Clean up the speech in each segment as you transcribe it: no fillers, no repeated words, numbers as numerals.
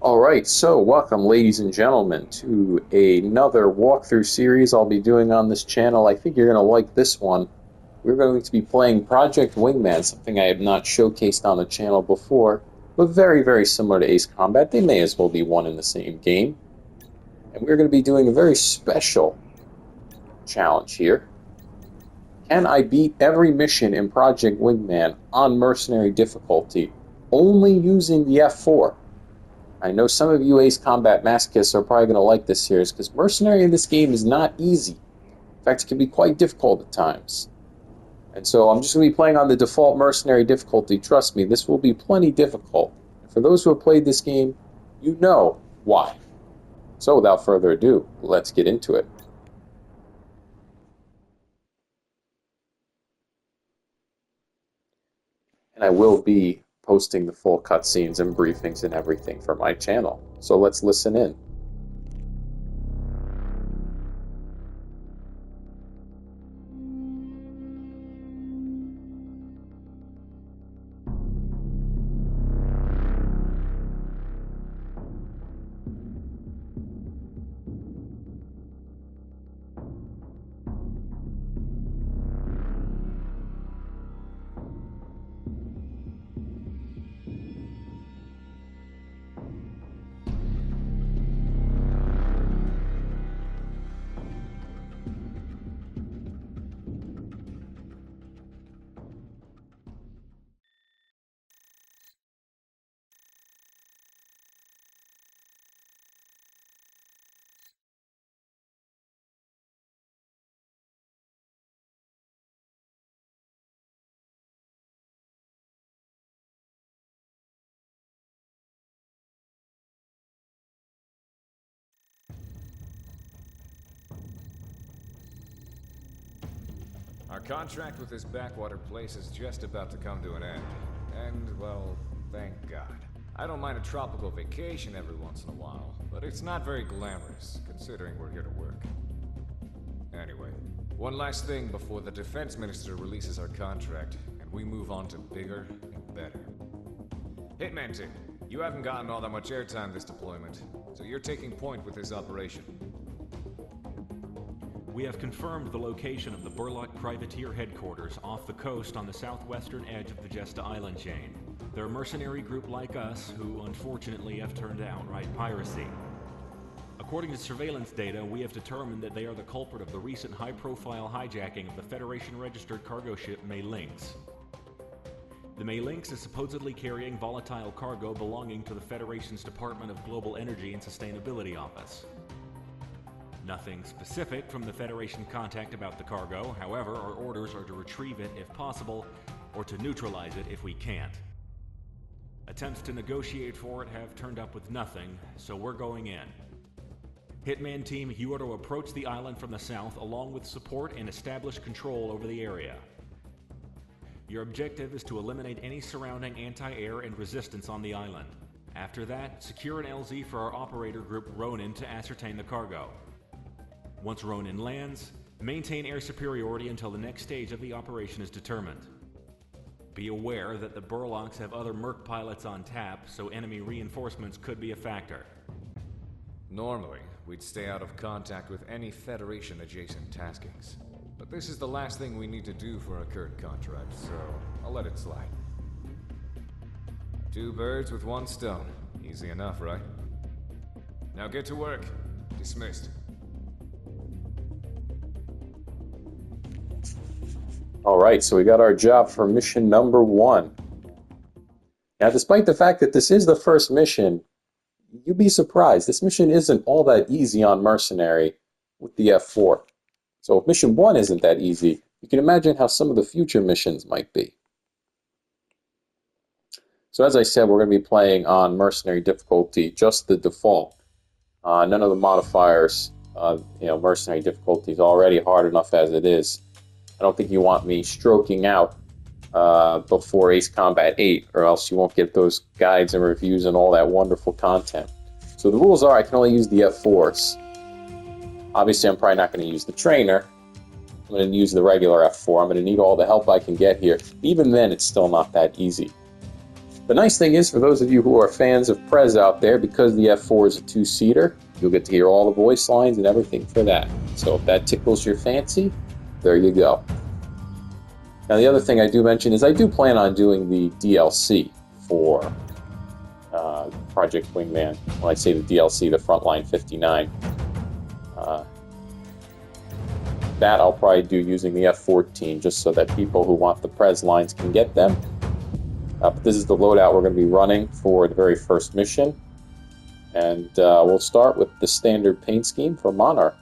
Alright, so welcome ladies and gentlemen to another walkthrough series I'll be doing on this channel. I think you're going to like this one. We're going to be playing Project Wingman, something I have not showcased on the channel before, but very similar to Ace Combat. They may as well be one in the same game. And we're going to be doing a very special challenge here. Can I beat every mission in Project Wingman on Mercenary difficulty, only using the F-4? I know some of you Ace Combat masochists are probably going to like this series, because Mercenary in this game is not easy. In fact, it can be quite difficult at times. And so I'm just going to be playing on the default Mercenary difficulty. Trust me, this will be plenty difficult. For those who have played this game, you know why. So without further ado, let's get into it. And I will be posting the full cutscenes and briefings and everything for my channel. So let's listen in. Our contract with this backwater place is just about to come to an end. And, well, thank God. I don't mind a tropical vacation every once in a while, but it's not very glamorous, considering we're here to work. Anyway, one last thing before the defense minister releases our contract, and we move on to bigger and better. Hitman team, you haven't gotten all that much airtime this deployment, so you're taking point with this operation. We have confirmed the location of the Burlock Privateer headquarters off the coast on the southwestern edge of the Jesta Island chain. They're a mercenary group like us who, unfortunately, have turned to outright piracy. According to surveillance data, we have determined that they are the culprit of the recent high-profile hijacking of the Federation-registered cargo ship May Lynx. The May Lynx is supposedly carrying volatile cargo belonging to the Federation's Department of Global Energy and Sustainability Office. Nothing specific from the Federation contact about the cargo. However, our orders are to retrieve it if possible, or to neutralize it if we can't. Attempts to negotiate for it have turned up with nothing, so we're going in. Hitman team, you are to approach the island from the south along with support and establish control over the area. Your objective is to eliminate any surrounding anti-air and resistance on the island. After that, secure an LZ for our operator group Ronin to ascertain the cargo. Once Ronin lands, maintain air superiority until the next stage of the operation is determined. Be aware that the Burlocks have other Merc pilots on tap, so enemy reinforcements could be a factor. Normally, we'd stay out of contact with any Federation-adjacent taskings. But this is the last thing we need to do for our current contract, so I'll let it slide. Two birds with one stone. Easy enough, right? Now get to work. Dismissed. Alright, so we got our job for mission number 1. Now, despite the fact that this is the first mission, you'd be surprised. This mission isn't all that easy on Mercenary with the F-4. So if mission 1 isn't that easy, you can imagine how some of the future missions might be. So as I said, we're going to be playing on Mercenary difficulty, just the default. None of the modifiers. Mercenary difficulty is already hard enough as it is. I don't think you want me stroking out before Ace Combat 8, or else you won't get those guides and reviews and all that wonderful content. So the rules are I can only use the F4s. Obviously, I'm probably not going to use the trainer. I'm going to use the regular F4. I'm going to need all the help I can get here. Even then, it's still not that easy. The nice thing is, for those of you who are fans of Prez out there, because the F-4 is a two-seater, you'll get to hear all the voice lines and everything for that. So if that tickles your fancy, there you go. Now the other thing I do mention is I do plan on doing the DLC for Project Wingman. When I say the DLC, the Frontline 59. That I'll probably do using the F-14, just so that people who want the Prez lines can get them. But this is the loadout we're going to be running for the very first mission. And we'll start with the standard paint scheme for Monarch.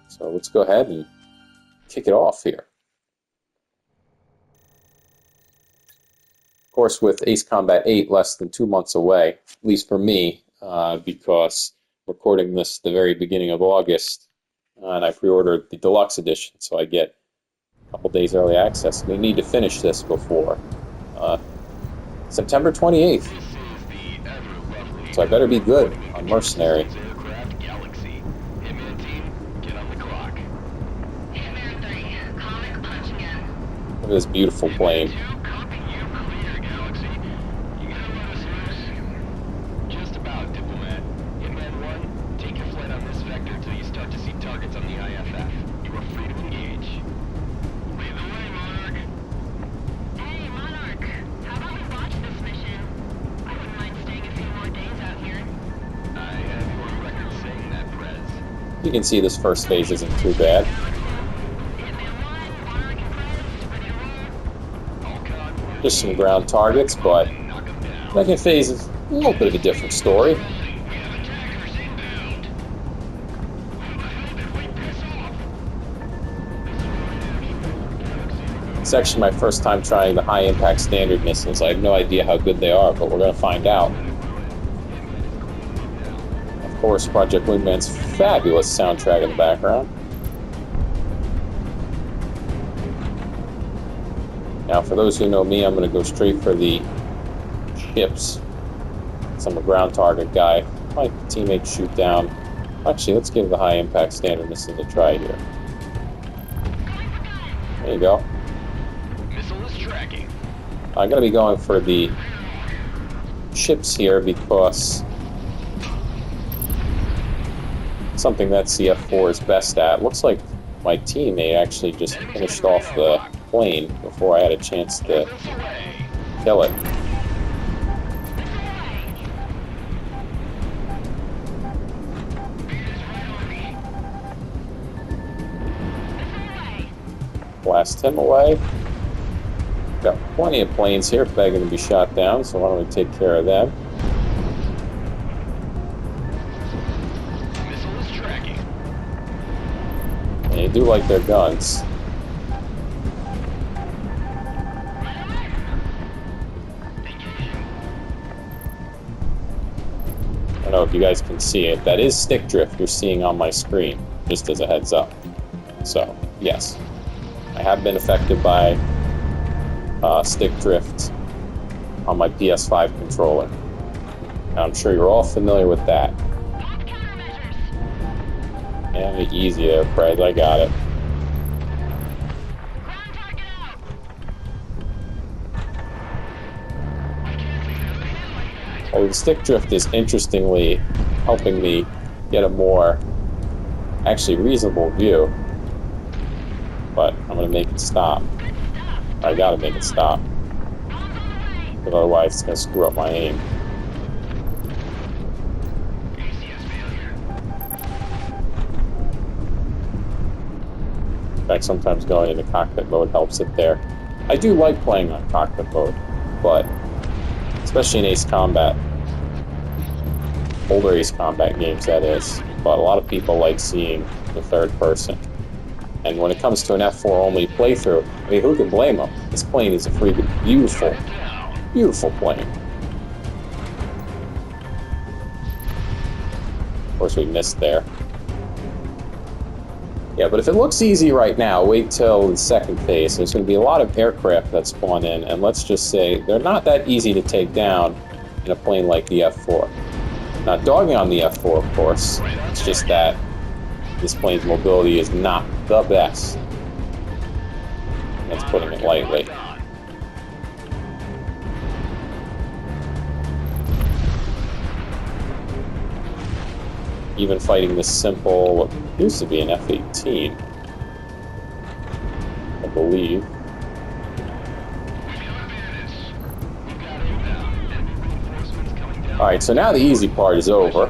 So let's go ahead and kick it off here. Of course, with Ace Combat 8 less than 2 months away, at least for me, because recording this the very beginning of August, and I pre-ordered the deluxe edition, so I get a couple days early access. We need to finish this before September 28th. So I better be good on Mercenary. Look at this beautiful plane. You can see this first phase isn't too bad. Just some ground targets, but second phase is a little bit of a different story. It's actually my first time trying the high-impact standard missiles. I have no idea how good they are, but we're going to find out. Of course, Project Wingman's fabulous soundtrack in the background. Now, for those who know me, I'm going to go straight for the ships. So I'm a ground target guy. My teammates shoot down. Actually, let's give the high-impact standard missile a try here. There you go. Missile is tracking. I'm going to be going for the ships here because something that CF4 is best at. Looks like my teammate actually just finished off the plane before I had a chance to kill it. Blast him away. Got plenty of planes here begging to be shot down, so why don't we take care of them? They do like their guns. I don't know if you guys can see it. That is stick drift you're seeing on my screen, just as a heads up. So, yes. I have been affected by stick drift on my PS5 controller. I'm sure you're all familiar with that. Yeah, easy there, Prez. I got it. Well, the stick drift is interestingly helping me get a more, actually reasonable view. But I'm going to make it stop. I got to make it stop. Because otherwise it's going to screw up my aim. In fact, sometimes going into cockpit mode helps it there. I do like playing on cockpit mode, but especially in Ace Combat, older Ace Combat games that is, but a lot of people like seeing the third person. And when it comes to an F-4 only playthrough, I mean, who can blame them? This plane is a freaking beautiful, beautiful plane. Of course, we missed there. Yeah, but if it looks easy right now, wait till the second phase. There's going to be a lot of aircraft that spawn in, and let's just say they're not that easy to take down in a plane like the F-4. Not dogging on the F-4, of course. It's just that this plane's mobility is not the best. That's putting it lightly. even fighting this simple, what appears to be an F-18, I believe. Alright, so now the easy part is over.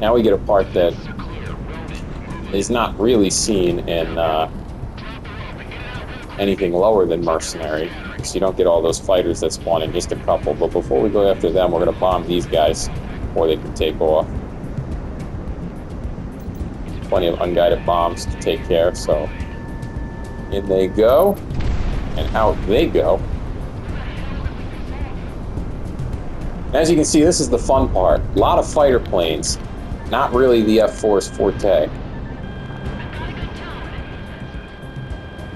Now we get a part that is not really seen in anything lower than Mercenary. So you don't get all those fighters that spawn in, just a couple. But before we go after them, we're going to bomb these guys before they can take off. Plenty of unguided bombs to take care of, so in they go, and out they go. As you can see, this is the fun part. A lot of fighter planes, not really the F-4's forte.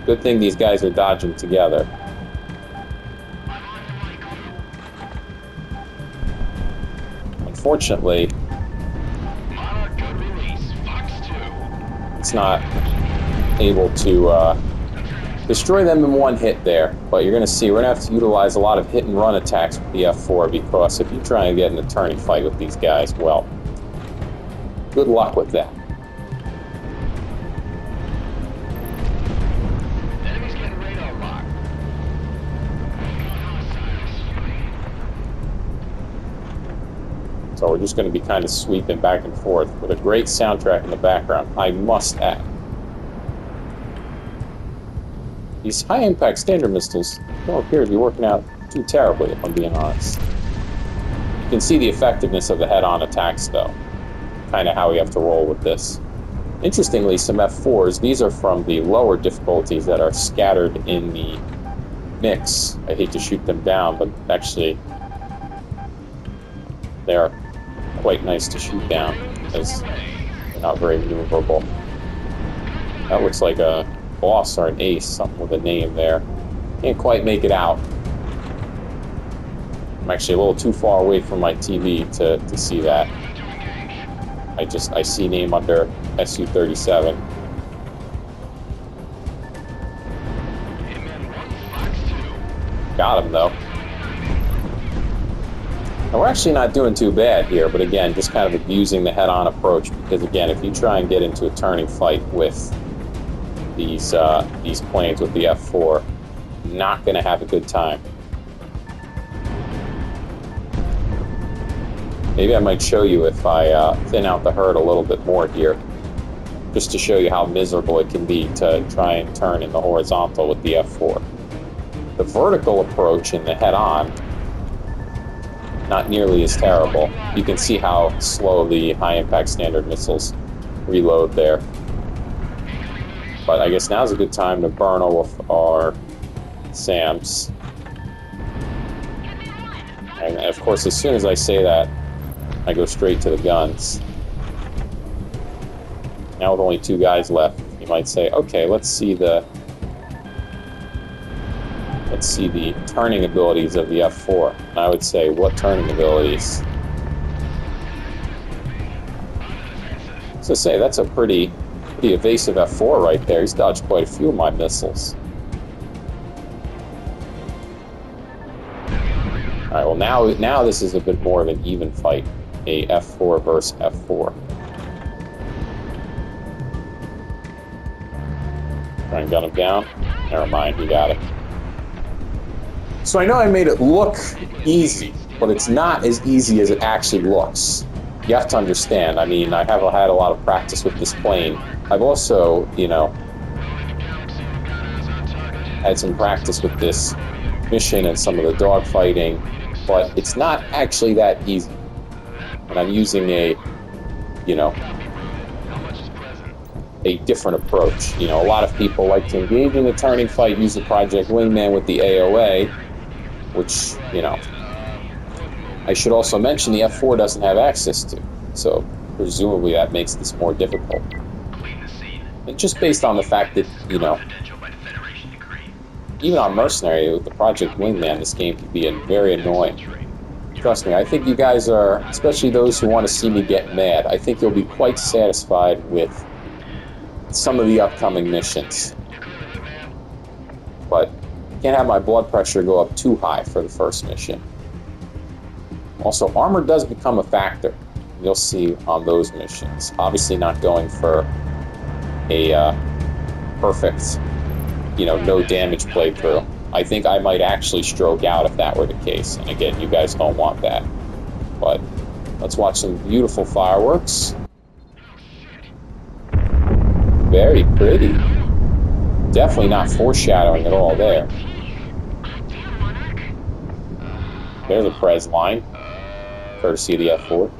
Good thing these guys are dodging together. Unfortunately, it's not able to destroy them in one hit there. But you're going to see we're going to have to utilize a lot of hit and run attacks with the F-4, because if you try and get in a turning fight with these guys, well, good luck with that. So we're just going to be kind of sweeping back and forth with a great soundtrack in the background, I must add. These high-impact standard missiles don't appear to be working out too terribly, if I'm being honest. You can see the effectiveness of the head-on attacks, though. Kind of how we have to roll with this. Interestingly, some F-4s, these are from the lower difficulties that are scattered in the mix. I hate to shoot them down, but actually they are quite nice to shoot down, as they're not very maneuverable. That looks like a boss or an ace, something with a name there. Can't quite make it out. I'm actually a little too far away from my TV to see that. I see name under Su-37. Got him though. Now we're actually not doing too bad here, but again, just kind of abusing the head-on approach, because again, if you try and get into a turning fight with these planes with the F-4, not going to have a good time. Maybe I might show you if I thin out the herd a little bit more here, just to show you how miserable it can be to try and turn in the horizontal with the F-4. The vertical approach in the head-on, not nearly as terrible. You can see how slow the high-impact standard missiles reload there. But I guess now's a good time to burn all of our SAMs. And of course, as soon as I say that, I go straight to the guns. Now with only 2 guys left, you might say, okay, let's see the turning abilities of the F-4. And I would say, what turning abilities? So say that's a pretty evasive F-4 right there. He's dodged quite a few of my missiles. Alright, well now this is a bit more of an even fight. A F-4 versus F-4. Try and gun him down. Never mind, he got it. So I know I made it look easy, but it's not as easy as it actually looks. You have to understand, I mean, I have had a lot of practice with this plane. I've also, had some practice with this mission and some of the dogfighting, but it's not actually that easy. And I'm using a different approach. A lot of people like to engage in the turning fight, use the Project Wingman with the AOA, which, I should also mention the F-4 doesn't have access to. So, presumably that makes this more difficult. And just based on the fact that, even on Mercenary, with the Project Wingman, this game can be very annoying. Trust me, I think you guys are, especially those who want to see me get mad, I think you'll be quite satisfied with some of the upcoming missions. But can't have my blood pressure go up too high for the first mission. Also, armor does become a factor. You'll see on those missions. Obviously not going for a perfect, no damage playthrough. I think I might actually stroke out if that were the case. And again, you guys don't want that. But let's watch some beautiful fireworks. Very pretty. Definitely not foreshadowing at all there. There's a Prez line, courtesy of the F-4.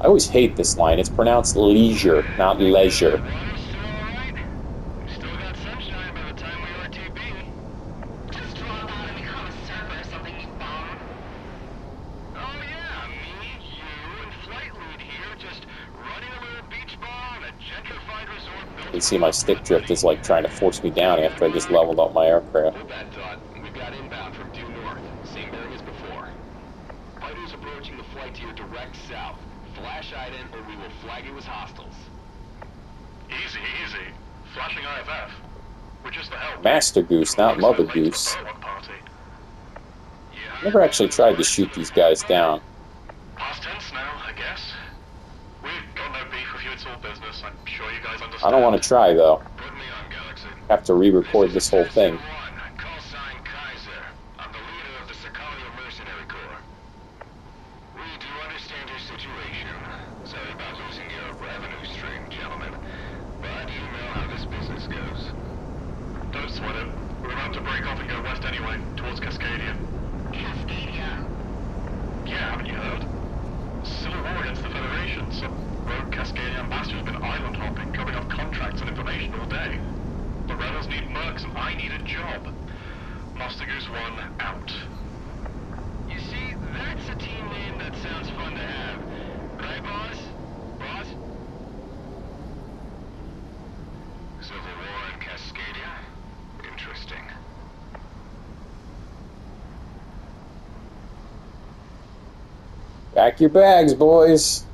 I always hate this line. It's pronounced leisure, not leisure. You can see my stick drift is like trying to force me down after I just leveled up my aircraft. We've got inbound from due north. Same bearing as before. Fighters approaching the flight to your direct south. Flash ident or we will flag you as hostiles. Easy, easy. Flashing IFF. We're just the help. Master Goose, not Mother Goose. Never actually tried to shoot these guys down. Past tense now, I guess. We've got no beef with you, it's all business. I'm sure you guys understand. I don't want to try, though. Put me on, Galaxy. Have to re-record this whole thing. Call sign Kaiser. I'm the leader of the Sicario Mercenary Corps. We do understand your situation. Sorry about losing your revenue stream, gentlemen. But you know how this business goes. Don't sweat it. We're about to break off and go west anyway, towards Cascadia. Cascadia? Yeah, haven't you heard? Civil war against the Federation. Some rogue Cascadia ambassador's been island hopping, covering up contracts and information all day. The rebels need mercs and I need a job. Master Goose 1 out. You see, that's a team name that sounds fun to have. Right, boss? Boss? Civil war in Cascadia? Interesting. Pack your bags, boys.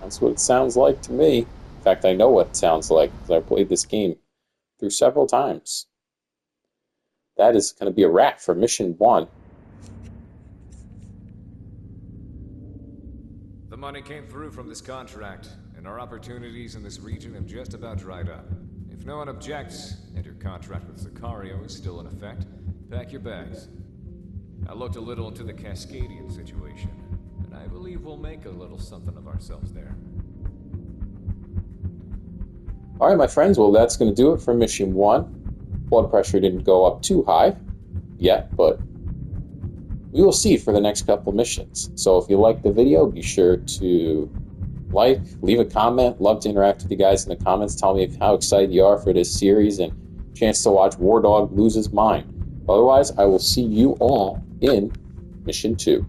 That's what it sounds like to me. In fact, I know what it sounds like because I played this game through several times. That is going to be a wrap for Mission 1. The money came through from this contract, and our opportunities in this region have just about dried up. If no one objects, and your contract with Sicario is still in effect, pack your bags. I looked a little into the Cascadian situation, and I believe we'll make a little something of ourselves there. Alright, my friends, well, that's going to do it for Mission 1. Blood pressure didn't go up too high yet, but we will see for the next couple missions. So if you liked the video, be sure to like, leave a comment. Love to interact with you guys in the comments. Tell me how excited you are for this series and chance to watch Wardog lose his mind. Otherwise, I will see you all in Mission 2.